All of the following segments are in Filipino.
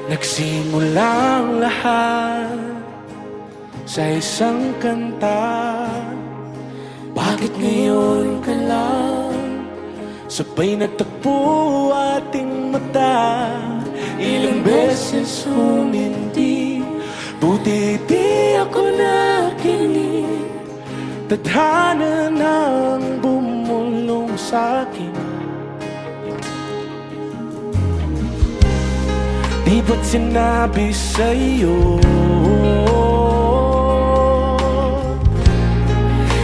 Nagsimula ang lahat sa isang kanta. Bakit ngayon ka lang sabay nagtagpo ating mata? Ilang beses humindi, buti di ako nakinig. Tadhana nang bumulong sa'kin. Di ba't sinabi sa'yo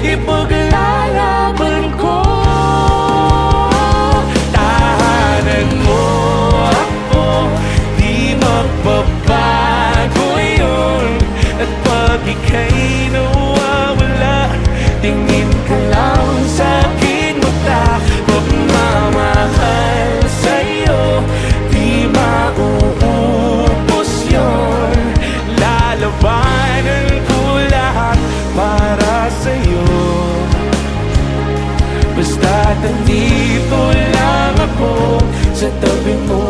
ipaglalaban ko? Tahanan mo ako, di magbabago yun. At pag ika'y nawawala, tingin ka lang sa'king mata. Pagmamahal sa'yo, di mauubos yun. Lalabanan ko lahat para sa'yo. Basta nandito lang ako sa tabi mo.